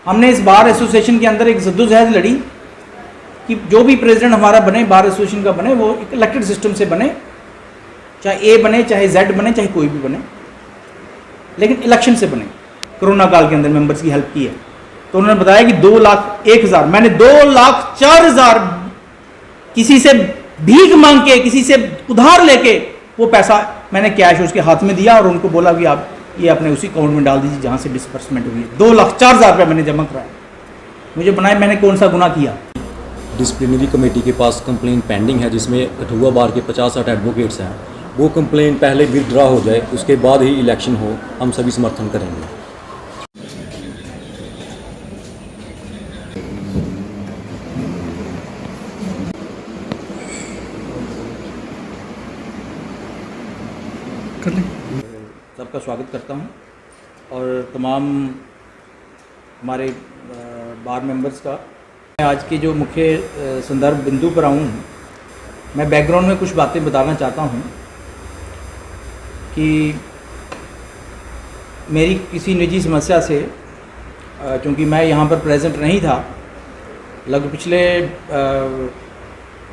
हमने इस bar association के अंदर एक जद्दोजहद लड़ी कि जो भी प्रेसिडेंट हमारा बने, बार एसोसिएशन का बने, वो एक इलेक्टेड सिस्टम से बने, चाहे ए बने, चाहे जेड बने, चाहे कोई भी बने, लेकिन इलेक्शन से बने। कोरोना काल के अंदर मेंबर्स की हेल्प की है। तो उन्होंने बताया कि 2,01,000, मैंने 2,04,000 किसी से भीख मांग के, किसी से उधार लेके वो पैसा मैंने कैश उसके हाथ में दिया और उनको बोला कि आप ये अपने उसी अकाउंट में डाल दीजिए जहाँ से डिसबर्समेंट हुई है। 2,04,000 रुपये मैंने जमा कराया। मुझे बनाए मैंने कौन सा गुनाह किया। डिसिप्लिनरी कमेटी के पास कंप्लेंट पेंडिंग है जिसमें कठुआ बार के 50-60 एडवोकेट्स हैं। वो कंप्लेंट पहले विथड्रॉ हो जाए, उसके बाद ही इलेक्शन हो, हम सभी समर्थन करेंगे। सबका स्वागत करता हूं और तमाम हमारे बार मेंबर्स का। मैं आज के जो मुख्य संदर्भ बिंदु पर आऊँ, मैं बैकग्राउंड में कुछ बातें बताना चाहता हूं कि मेरी किसी निजी समस्या से, क्योंकि मैं यहाँ पर प्रेजेंट नहीं था, लगभग पिछले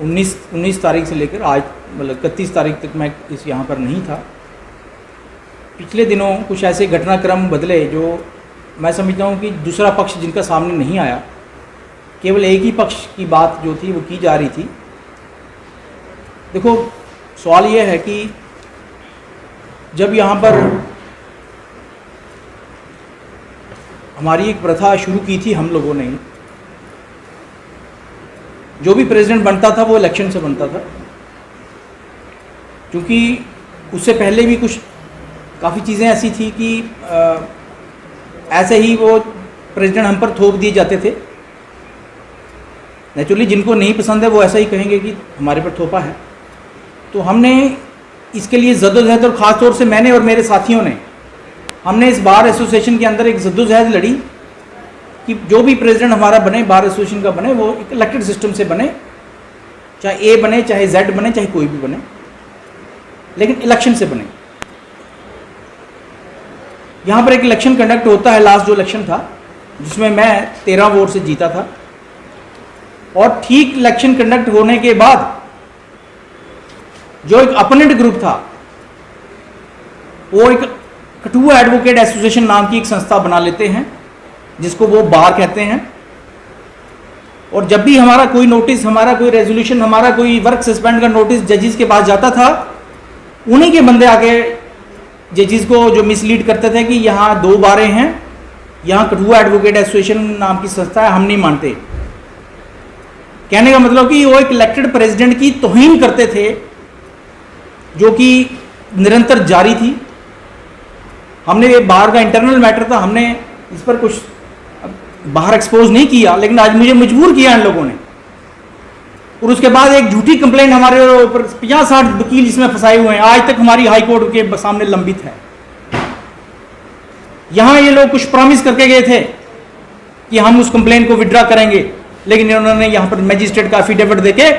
19 तारीख से लेकर आज मतलब 31 तारीख तक मैं इस यहाँ पर नहीं था। पिछले दिनों कुछ ऐसे घटनाक्रम बदले जो मैं समझता हूँ कि दूसरा पक्ष जिनका सामने नहीं आया, केवल एक ही पक्ष की बात जो थी वो की जा रही थी। देखो, सवाल ये है कि जब यहाँ पर हमारी एक प्रथा शुरू की थी हम लोगों ने, जो भी प्रेसिडेंट बनता था वो इलेक्शन से बनता था, क्योंकि उससे पहले भी कुछ काफ़ी चीज़ें ऐसी थी कि ऐसे ही वो प्रेसिडेंट हम पर थोप दिए जाते थे। नेचुरली जिनको नहीं पसंद है वो ऐसा ही कहेंगे कि हमारे पर थोपा है। तो हमने इसके लिए जद्दोजहद, और ख़ास तौर से मैंने और मेरे साथियों ने, हमने इस बार एसोसिएशन के अंदर एक जद्दोजहद लड़ी कि जो भी प्रेसिडेंट हमारा बने, बार एसोसिएशन का बने, वो एक इलेक्टेड सिस्टम से बने, चाहे ए बने, चाहे जेड बने, चाहे कोई भी बने, लेकिन इलेक्शन से बने। यहाँ पर एक इलेक्शन कंडक्ट होता है, लास्ट जो इलेक्शन था जिसमें मैं 13 वोट से जीता था, और ठीक इलेक्शन कंडक्ट होने के बाद जो एक अपोनेंट ग्रुप था वो एक कठुआ एडवोकेट एसोसिएशन नाम की एक संस्था बना लेते हैं जिसको वो बार कहते हैं। और जब भी हमारा कोई नोटिस, हमारा कोई रेजोल्यूशन, हमारा कोई वर्क सस्पेंड का नोटिस जजेस के पास जाता था, उन्हीं के बंदे आके जजेस को जो मिसलीड करते थे कि यहाँ 2 बारें हैं, यहाँ कठुआ एडवोकेट एसोसिएशन नाम की संस्था है, हम नहीं मानते। कहने का मतलब कि वो एक इलेक्टेड प्रेसिडेंट की तौहीन करते थे जो कि निरंतर जारी थी। हमने ये बाहर का इंटरनल मैटर था, हमने इस पर कुछ बाहर एक्सपोज नहीं किया, लेकिन आज मुझे मजबूर किया इन लोगों ने। और उसके बाद एक झूठी कंप्लेंट हमारे ऊपर 50-60 वकील जिसमें फंसाए हुए हैं, आज तक हमारी हाई कोर्ट के सामने लंबित है। यहां ये लोग कुछ प्रॉमिस करके गए थे कि हम उस कंप्लेंट को विड्रॉ करेंगे, लेकिन इन्होंने यहां पर मैजिस्ट्रेट का एफिडेविट देके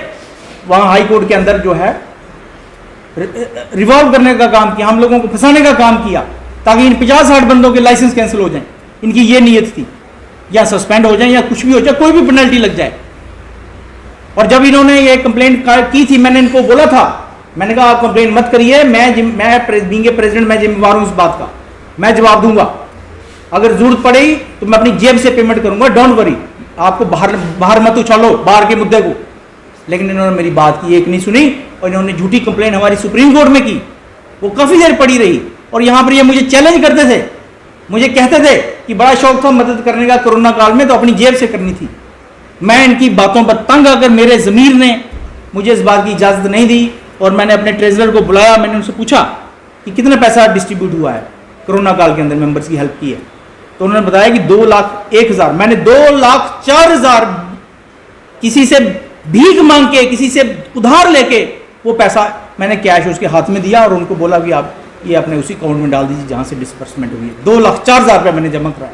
वहां हाई कोर्ट के अंदर जो है रिवॉल्व करने का काम किया, हम लोगों को फंसाने का काम किया, ताकि इन 50-60 बंदों के लाइसेंस कैंसिल हो जाएं। इनकी ये नीयत थी, या सस्पेंड हो जाए या कुछ भी हो जाए, कोई भी पेनल्टी लग जाए। और जब इन्होंने ये कंप्लेंट की थी, मैंने इनको बोला था, मैंने कहा आप कंप्लेंट मत करिए, मैं बीइंग ए प्रेसिडेंट मैं जिम्मेवार हूं इस बात का, मैं जवाब दूंगा। अगर जरूरत पड़ेगी तो मैं अपनी जेब से पेमेंट करूंगा, डोंट वरी, आपको बाहर मत उछालो बाहर के मुद्दे को। लेकिन इन्होंने मेरी बात की एक नहीं सुनी, और इन्होंने झूठी कंप्लेंट हमारी सुप्रीम कोर्ट में की, वो काफ़ी देर पड़ी रही। और यहाँ पर ये मुझे चैलेंज करते थे, मुझे कहते थे कि बड़ा शौक था मदद करने का कोरोना काल में, तो अपनी जेब से करनी थी। मैं इनकी बातों पर तंग आकर मेरे ज़मीर ने मुझे इस बात की इजाज़त नहीं दी, और मैंने अपने ट्रेजरर को बुलाया, मैंने उनसे पूछा कि कितना पैसा डिस्ट्रीब्यूट हुआ है कोरोना काल के अंदर, मेंबर्स की हेल्प की है। तो उन्होंने बताया कि 2,01,000, मैंने 2,04,000 किसी से भीख मांग के, किसी से उधार लेके वो पैसा मैंने कैश उसके हाथ में दिया और उनको बोला कि आप ये अपने उसी अकाउंट में डाल दीजिए जहाँ से डिसबर्समेंट हुई है। 2,04,000 रुपये मैंने जमा कराया।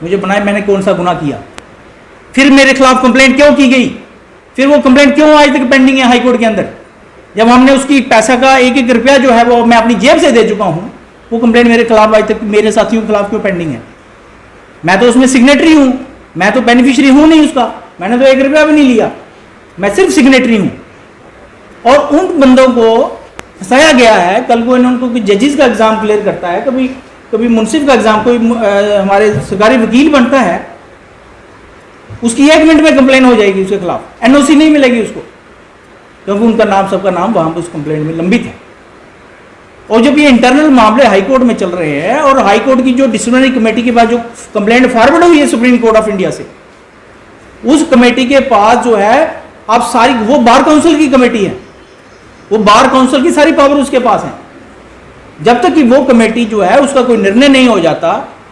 मुझे बनाए मैंने कौन सा गुनाह किया। फिर मेरे खिलाफ कंप्लेंट क्यों की गई, फिर वो कंप्लेंट क्यों आज तक पेंडिंग है हाई कोर्ट के अंदर, जब हमने उसकी पैसा का 1-1 रुपया जो है वो मैं अपनी जेब से दे चुका हूँ। वो कंप्लेंट मेरे खिलाफ आज तक मेरे साथियों के खिलाफ क्यों पेंडिंग है। मैं तो उसमें सिग्नेटरी हूं, मैं तो बेनिफिशियरी हूं नहीं उसका, मैंने तो 1 रुपया भी नहीं लिया, मैं सिर्फ सिग्नेटरी हूं। और उन बंदों को फंसाया गया है। कल को इन्होंने कोई जजेस का एग्जाम क्लियर करता है, कभी कभी मुंसिफ का एग्जाम, कोई हमारे सरकारी वकील बनता है, उसकी 1 मिनट में कंप्लेन हो जाएगी उसके खिलाफ, एनओसी नहीं मिलेगी उसको, क्योंकि उनका नाम, सबका नाम वहां पर उस कंप्लेंट में लंबित है। और जब ये इंटरनल मामले हाई कोर्ट में चल रहे हैं और हाई कोर्ट की जो डिसिप्लिनरी कमेटी के पास जो कंप्लेंट फॉरवर्ड हुई है सुप्रीम कोर्ट ऑफ इंडिया से, उस कमेटी के पास जो है आप सारी, वो बार काउंसिल की कमेटी है, वो बार काउंसिल की सारी पावर उसके पास है। जब तक कि वो कमेटी जो है उसका कोई निर्णय नहीं हो जाता,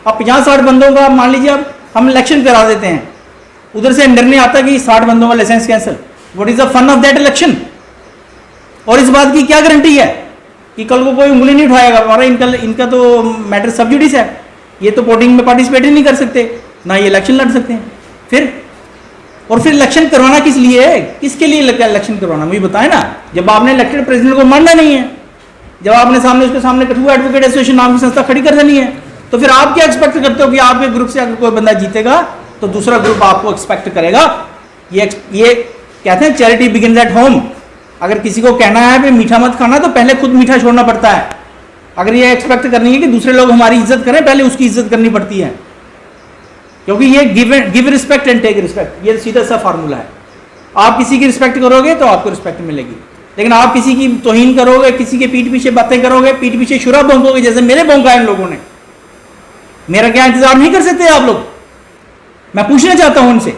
अब 50-60 बंदों का मान लीजिए अब हम इलेक्शन करा देते हैं, उधर से निर्णय आता कि 60 बंदों का licence cancel, what is the fun of that election? और इस बात की क्या गारंटी है कि कल को कोई उंगली नहीं उठाएगा, हमारा इनका तो मैटर सब जुडिस है, ये तो वोटिंग में पार्टिसिपेट ही नहीं कर सकते, ना ये इलेक्शन लड़ सकते हैं। फिर इलेक्शन करवाना किस लिए है, किसके लिए इलेक्शन करवाना, मुझे बताएं ना। जब आपने इलेक्टेड प्रेसिडेंट को मानना नहीं है, जब आपने सामने उसके सामने कठुआ एडवोकेट एसोसिएशन नाम की संस्था खड़ी कर देनी है, तो फिर आप क्या एक्सपेक्ट करते हो कि आपके ग्रुप से अगर कोई बंदा जीतेगा तो दूसरा ग्रुप आपको एक्सपेक्ट करेगा? ये कहते हैं चैरिटी बिगिंस एट होम। अगर किसी को कहना है कि मीठा मत खाना, तो पहले खुद मीठा छोड़ना पड़ता है। अगर ये एक्सपेक्ट करनी है कि दूसरे लोग हमारी इज्जत करें, पहले उसकी इज्जत करनी पड़ती है, क्योंकि ये give respect and take respect, ये सीधा सा फार्मूला है। आप किसी की रिस्पेक्ट करोगे तो आपको रिस्पेक्ट मिलेगी, लेकिन आप किसी की तौहीन करोगे, किसी के पीठ पीछे बातें करोगे, पीठ पीछे शुरा भोंकोगे, जैसे मेरे भोंका इन लोगों ने, मेरा क्या इंतजार नहीं कर सकते आप लोग? मैं पूछना चाहता हूं उनसे,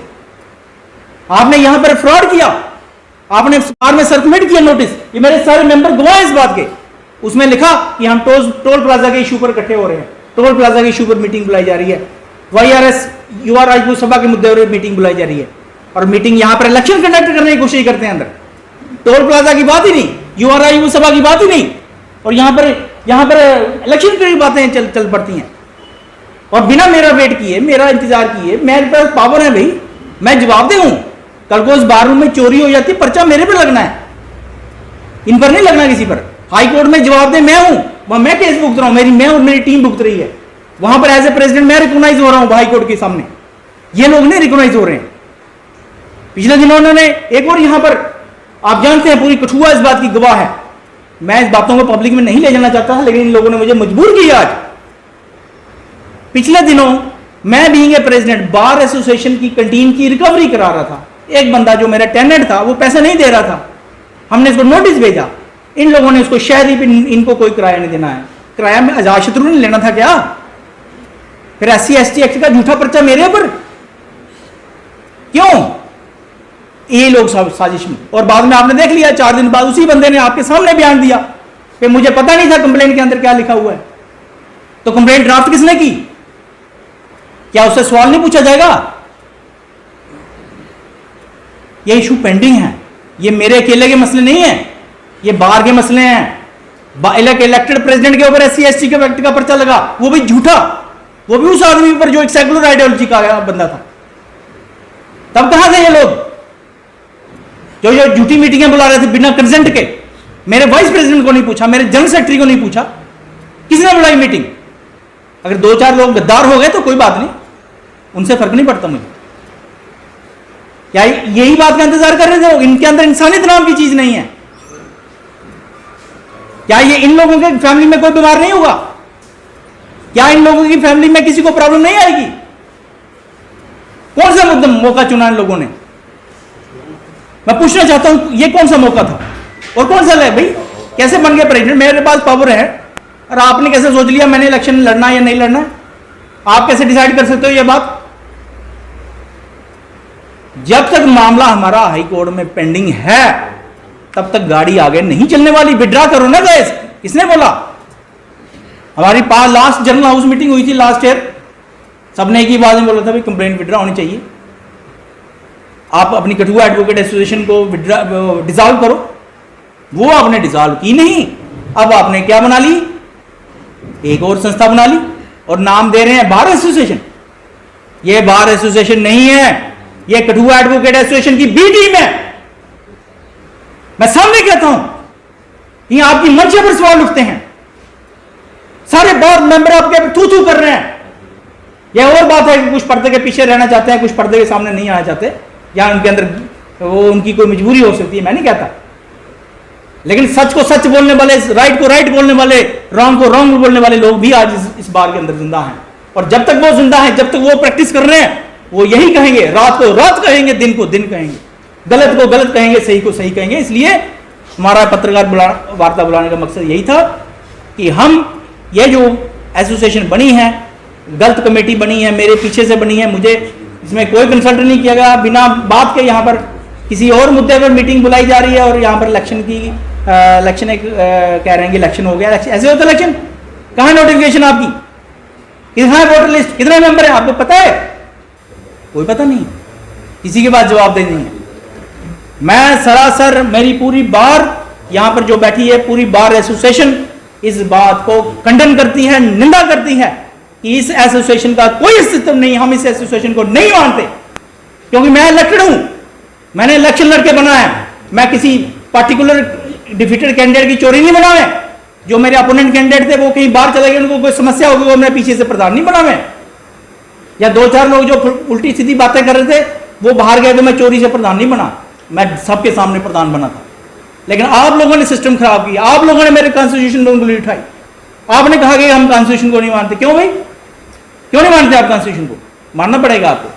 आपने यहां पर फ्रॉड किया, आपने बार में सर्कुलेट किया नोटिस, ये मेरे सारे मेंबर गवाह हैं इस बात के, उसमें लिखा कि हम टोल प्लाजा के इशू पर इकट्ठे हो रहे हैं, टोल प्लाजा के इशू पर मीटिंग बुलाई जा रही है, YRS युवा राजपूत सभा के मुद्दे पर मीटिंग बुलाई जा रही है, और मीटिंग यहां पर इलेक्शन कंडक्ट करने की कोशिश करते हैं अंदर। टोल प्लाजा की बात ही नहीं, युवा राजपूत सभा की बात ही नहीं, और यहां पर इलेक्शन की बातें चल पड़ती हैं, और बिना मेरा वेट किए, मेरा इंतजार किए, मेरे पास पावर है भाई, मैं जवाबदेह हूं। कल को इस बार में चोरी हो जाती है, पर्चा मेरे पर लगना है, इन पर नहीं लगना किसी पर। हाई कोर्ट में जवाबदेह मैं हूं, वहां मैं केस भुगत रहा हूं, मैं और मेरी टीम भुगत रही है, वहां पर एज ए प्रेसिडेंट मैं रिकॉग्नाइज हो रहा हूं हाई कोर्ट के सामने, ये लोग नहीं रिकॉग्नाइज हो रहे हैं। पिछले दिनों उन्होंने एक और यहां पर, आप जानते हैं पूरी कठुआ इस बात की गवाह है, मैं इस बातों को पब्लिक में नहीं ले जाना चाहता, लेकिन इन लोगों ने मुझे मजबूर किया आज। पिछले दिनों मैं being a president bar association की कैंटीन की रिकवरी करा रहा था, एक बंदा जो मेरा टेनेंट था वो पैसे नहीं दे रहा था, हमने इसको नोटिस भेजा, इन लोगों ने उसको शहरी पे इनको कोई किराया नहीं देना है, किराया में आजाद शत्रु ने लेना था क्या? फिर SC/ST एक्ट का झूठा पर्चा मेरे ऊपर क्यों? ये लोग साजिश में। और बाद में आपने देख लिया, 4 दिन बाद उसी बंदे ने आपके सामने बयान दिया कि मुझे पता नहीं था कंप्लेंट के अंदर क्या लिखा हुआ है। तो कंप्लेंट ड्राफ्ट किसने की? क्या उससे सवाल नहीं पूछा जाएगा? ये इशू पेंडिंग है, ये मेरे अकेले के मसले नहीं है, ये बाहर के मसले हैं। इलेक्टेड प्रेसिडेंट के ऊपर SC/ST के व्यक्ति का पर्चा लगा, वो भी झूठा, वो भी उस आदमी पर जो एक सेकुलर आइडियोलॉजी का बंदा था। तब कहां थे ये लोग जो झूठी मीटिंगें बुला रहे थे बिना कंसेंट के? मेरे वाइस प्रेसिडेंट को नहीं पूछा, मेरे जनरल सेक्रेटरी को नहीं पूछा, किसने बुलाई मीटिंग? अगर 2-4 लोग गद्दार हो गए तो कोई बात नहीं, उनसे फर्क नहीं पड़ता मुझे। क्या यही बात का इंतजार कर रहे थे? इनके अंदर इंसानियत नाम की चीज नहीं है क्या? ये इन लोगों के फैमिली में कोई बीमार नहीं होगा क्या? इन लोगों की फैमिली में किसी को प्रॉब्लम नहीं आएगी? कौन सा मौका चुना इन लोगों ने? मैं पूछना चाहता हूं, ये कौन सा मौका था और कौन सा है भाई? कैसे बन गए प्रेसिडेंट? मेरे पास पावर है और आपने कैसे सोच लिया मैंने इलेक्शन लड़ना या नहीं लड़ना? आप कैसे डिसाइड कर सकते हो ये बात? जब तक मामला हमारा हाई कोर्ट में पेंडिंग है तब तक गाड़ी आगे नहीं चलने वाली। विड्रॉ करो ना गैस, किसने बोला? हमारी लास्ट जनरल हाउस मीटिंग हुई थी लास्ट ईयर, सबने एक ही बात में बोला था भाई कंप्लेंट विड्रॉ होनी चाहिए। आप अपनी कठुआ एडवोकेट एसोसिएशन को डिसॉल्व करो, वो आपने डिसॉल्व की नहीं। अब आपने क्या बना ली? एक और संस्था बना ली और नाम दे रहे हैं बार एसोसिएशन। ये बार एसोसिएशन नहीं है, ये कठुआ एडवोकेट एसोसिएशन की बी टीम है। मैं सामने कहता हूं, ये आपकी मंशा पर सवाल उठते हैं, सारे बोर्ड मेंबर आपके थू थू कर रहे हैं। यह और बात है कि कुछ पर्दे के पीछे रहना चाहते हैं, कुछ पर्दे के सामने नहीं आना चाहते, या उनके अंदर वो उनकी कोई मजबूरी हो सकती है, मैं नहीं कहता। लेकिन सच को सच बोलने वाले, राइट को राइट बोलने वाले, रॉन्ग को रॉन्ग बोलने वाले लोग भी आज इस बार के अंदर जिंदा हैं। और जब तक वो जिंदा है, जब तक वो प्रैक्टिस कर रहे हैं, वो यही कहेंगे, रात को रात कहेंगे, दिन को दिन कहेंगे, गलत को गलत कहेंगे, सही को सही कहेंगे। इसलिए हमारा पत्रकार वार्ता बुलाने का मकसद यही था कि हम ये जो एसोसिएशन बनी है, गलत कमेटी बनी है, मेरे पीछे से बनी है, मुझे इसमें कोई कंसल्ट नहीं किया गया, बिना बात के यहाँ पर किसी और मुद्दे पर मीटिंग बुलाई जा रही है और यहाँ पर इलेक्शन की इलेक्शन एक कह रहे हैं कि इलेक्शन हो गया। ऐसे होता इलेक्शन? कहाँ है नोटिफिकेशन आपकी? कितना है वोटर लिस्ट, कितने मेंबर है, आपको पता है? कोई पता नहीं, किसी के पास जवाब देनी है। मैं सरासर, मेरी पूरी बार यहां पर जो बैठी है, पूरी बार एसोसिएशन इस बात को खंडन करती है, निंदा करती है कि इस एसोसिएशन का कोई अस्तित्व नहीं, हम इस एसोसिएशन को नहीं मानते। क्योंकि मैं इलेक्टेड हूं, मैंने इलेक्शन लड़के बना है, मैं किसी पार्टिकुलर डिफीटेड कैंडिडेट की चोरी नहीं बना है। जो मेरे अपोनेंट कैंडिडेट थे वो कहीं बाहर चले गए, उनको कोई समस्या होगी, वो मैं पीछे से प्रधान नहीं बना मैं। या दो चार लोग जो उल्टी सीधी बातें कर रहे थे वो बाहर गए तो मैं चोरी से प्रधान नहीं बना, मैं सबके सामने प्रधान बना था। लेकिन आप लोगों ने सिस्टम खराब किया, आप लोगों ने मेरे कॉन्स्टिट्यूशन पर उंगली उठाई, आपने कहा कि हम कॉन्स्टिट्यूशन को नहीं मानते। क्यों भाई, क्यों नहीं मानते आप कॉन्स्टिट्यूशन को? मानना पड़ेगा आपको,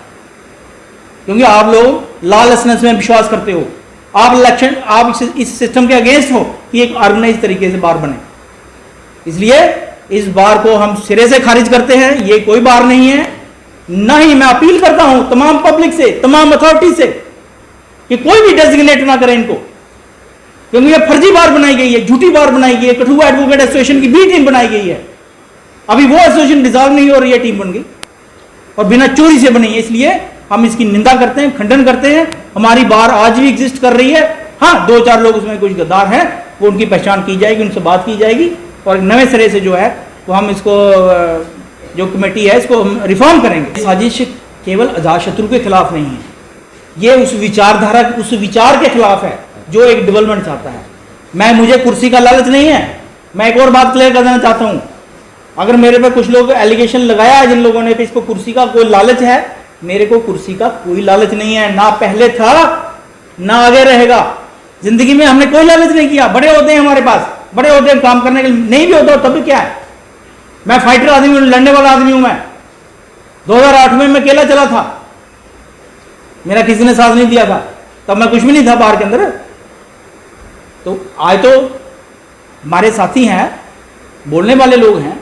क्योंकि आप लोग लॉलेसनेस में विश्वास करते हो। आप इलेक्शन, आप इस सिस्टम के अगेंस्ट हो कि एक ऑर्गेनाइज तरीके से बार बने। इसलिए इस बार को हम सिरे से खारिज करते हैं, ये कोई बार नहीं है। ना ही मैं अपील करता हूं तमाम पब्लिक से, तमाम अथॉरिटी से कि कोई भी डेजिग्नेट ना करे इनको, क्योंकि ये फर्जी बार बनाई गई है, झूठी बार बनाई गई है। कठुआ एडवोकेट एसोसिएशन की भी टीम बनाई गई है, अभी वो एसोसिएशन डिसॉल्व नहीं हो रही है, टीम बन गई और बिना चोरी से बनी है। इसलिए हम इसकी निंदा करते हैं, खंडन करते हैं। हमारी बार आज भी एग्जिस्ट कर रही है। हाँ, दो चार लोग उसमें कुछ गद्दार हैं, वो उनकी पहचान की जाएगी, उनसे बात की जाएगी और नए सिरे से जो है वो हम इसको, जो कमेटी है, इसको हम रिफॉर्म करेंगे। साजिश केवल अजातशत्रु के खिलाफ नहीं है, ये उस विचारधारा, उस विचार के खिलाफ है जो एक डेवलपमेंट चाहता है। मुझे कुर्सी का लालच नहीं है। मैं एक और बात क्लियर कर देना चाहता हूं, अगर मेरे पे कुछ लोग एलिगेशन लगाया है जिन लोगों ने, इसको कुर्सी का कोई लालच है, मेरे को कुर्सी का कोई लालच नहीं है, ना पहले था ना आगे रहेगा। जिंदगी में हमने कोई लालच नहीं किया। बड़े होते हैं हमारे पास, बड़े होते हैं काम करने के लिए, नहीं भी होता तब भी क्या है, मैं फाइटर आदमी हूं, लड़ने वाला आदमी हूं। मैं 2008 में मैं अकेला चला था, मेरा किसी ने साथ नहीं दिया था, तब मैं कुछ भी नहीं था बाहर के अंदर। तो आज तो हमारे साथी हैं, बोलने वाले लोग हैं,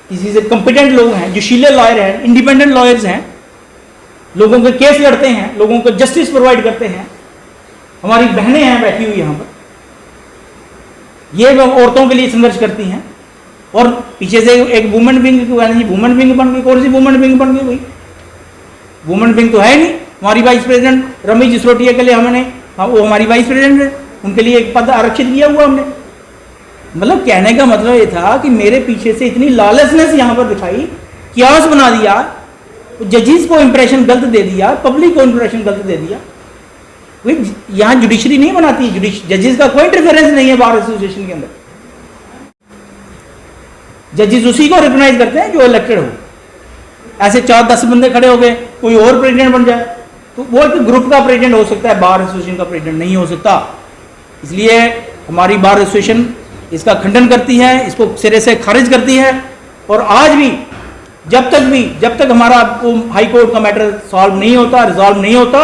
किसी से कंपिटेंट लोग हैं, जोशीले लॉयर हैं, इंडिपेंडेंट लॉयर्स हैं, लोगों के केस लड़ते हैं, लोगों को जस्टिस प्रोवाइड करते हैं। हमारी बहनें हैं बैठी हुई यहां पर, ये औरतों के लिए संघर्ष करती हैं। और पीछे से एक वुमेन विंग, वुमेन विंग बन गई, कौन सी वुमेन विंग बन गई? भाई वुमेन विंग तो है नहीं। हमारी वाइस प्रेसिडेंट रमेश जिसरोटिया के लिए हमने, वो हमारी वाइस प्रेसिडेंट है, उनके लिए एक पद आरक्षित किया हुआ हमने। मतलब कहने का मतलब ये था कि मेरे पीछे से इतनी लॉलेसनेस यहां पर दिखाई, कियास बना दिया, जजेस को इंप्रेशन गलत दे दिया, पब्लिक को इंप्रेशन गलत दे दिया। यहां जुडिशरी नहीं बनाती, जजेस का कोई इंटरफेरेंस नहीं है बार एसोसिएशन के अंदर। जजेस उसी को रिकॉग्नाइज करते हैं जो इलेक्टेड हो। ऐसे 4-10 बंदे खड़े हो गए, कोई और प्रेसिडेंट बन जाए तो वो एक ग्रुप का प्रेसिडेंट हो सकता है, बार एसोसिएशन का प्रेसिडेंट नहीं हो सकता। इसलिए हमारी बार एसोसिएशन इसका खंडन करती है, इसको सिरे से खारिज करती है। और आज भी जब तक हमारा हाई कोर्ट का मैटर सॉल्व नहीं होता, रिजॉल्व नहीं होता,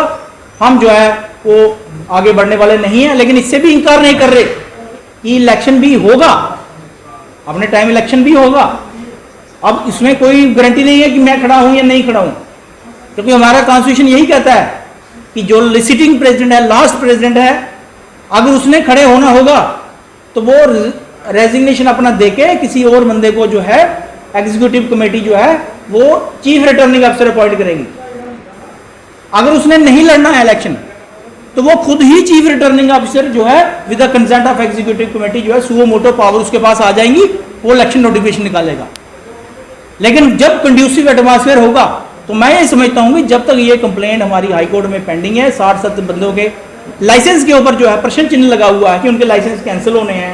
हम जो है वो आगे बढ़ने वाले नहीं है। लेकिन इससे भी इंकार नहीं कर रहे कि इलेक्शन भी होगा, अपने टाइम इलेक्शन भी होगा। अब इसमें कोई गारंटी नहीं है कि मैं खड़ा हूं या नहीं खड़ा हूं, क्योंकि हमारा कॉन्स्टिट्यूशन यही कहता है कि जो सिटिंग प्रेसिडेंट है, लास्ट प्रेसिडेंट है, अगर उसने खड़े होना होगा तो वो रेजिग्नेशन अपना देके किसी और बंदे को जो है एग्जीक्यूटिव कमेटी जो है वो चीफ रिटर्निंग अफसर अपॉइंट करेगी। अगर उसने नहीं लड़ना है इलेक्शन तो वो खुद ही चीफ रिटर्निंग ऑफिसर जो है with the consent of executive committee जो है सुओ मोटो पावर उसके पास आ जाएंगी, वो इलेक्शन नोटिफिकेशन निकालेगा। लेकिन जब कंड्यूसिव एटमॉस्फेयर होगा तो मैं ये समझता हूं कि जब तक ये कंप्लेंट हमारी हाई कोर्ट में पेंडिंग है, 60-70 बंदों के लाइसेंस के ऊपर जो है प्रश्न चिन्ह लगा हुआ है कि उनके लाइसेंस कैंसिल होने हैं,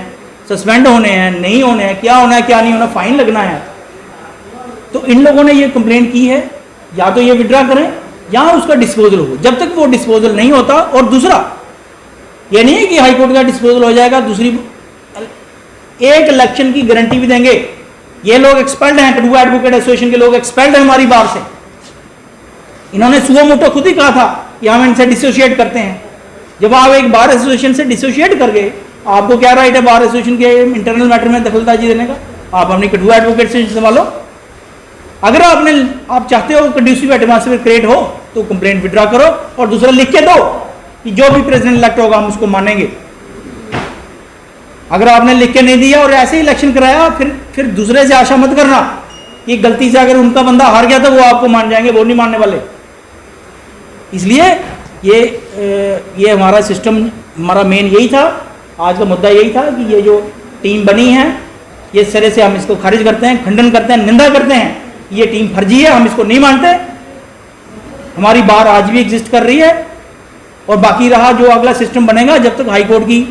सस्पेंड होने हैं, नहीं होने हैं, क्या होना है क्या नहीं होना, फाइन लगना है। तो इन लोगों ने ये कंप्लेंट की है, या तो ये विड्रा करें या उसका डिस्पोजल हो। जब तक वो डिस्पोजल नहीं होता, और दूसरा ये नहीं है कि हाई कोर्ट का डिस्पोजल हो जाएगा, दूसरी एक इलेक्शन की गारंटी भी देंगे। ये लोग एक्सपर्ट हैं, कठुआ एडवोकेट एसोसिएशन के लोग एक्सपर्ट हैं हमारी बार से। इन्होंने सुओ मोटो खुद ही कहा था कि हम इनसे डिसोशिएट करते हैं। जब आप एक बार एसोसिएशन से डिसोशिएट कर गए, आपको क्या राइट है बार एसोसिएशन के इंटरनल मैटर में दखलंदाजी देने का? आप अपनी कठुआ एडवोकेट से संभालो। अगर आप चाहते हो कंड्यूसिव एटमॉस्फेयर क्रिएट हो तो कंप्लेंट विड्रा करो, और दूसरा लिख के दो कि जो भी प्रेसिडेंट इलेक्ट होगा हम उसको मानेंगे। अगर आपने लिख के नहीं दिया और ऐसे ही इलेक्शन कराया, फिर दूसरे से आशा मत करना कि गलती से अगर उनका बंदा हार गया तो वो आपको मान जाएंगे, वो नहीं मानने वाले। इसलिए ये हमारा सिस्टम, हमारा मेन यही था, आज का मुद्दा यही था कि ये जो टीम बनी है, ये सिरे से हम इसको खारिज करते हैं, खंडन करते हैं, निंदा करते हैं। ये टीम फर्जी है, हम इसको नहीं मानते। हमारी बार आज भी एग्जिस्ट कर रही है, और बाकी रहा जो अगला सिस्टम बनेगा, जब तक हाई कोर्ट की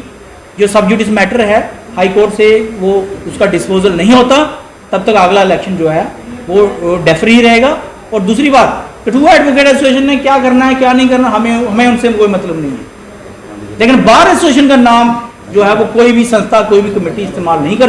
जो सब जुडिस मैटर है हाई कोर्ट से वो उसका डिस्पोजल नहीं होता, तब तक अगला इलेक्शन जो है वो डेफरी रहेगा। और दूसरी बात, कठुआ एडवोकेट एसोसिएशन ने क्या करना है क्या नहीं करना, हमें उनसे कोई मतलब नहीं है। लेकिन बार एसोसिएशन का नाम जो है वो कोई भी संस्था, कोई भी कमेटी इस्तेमाल नहीं कर सकती।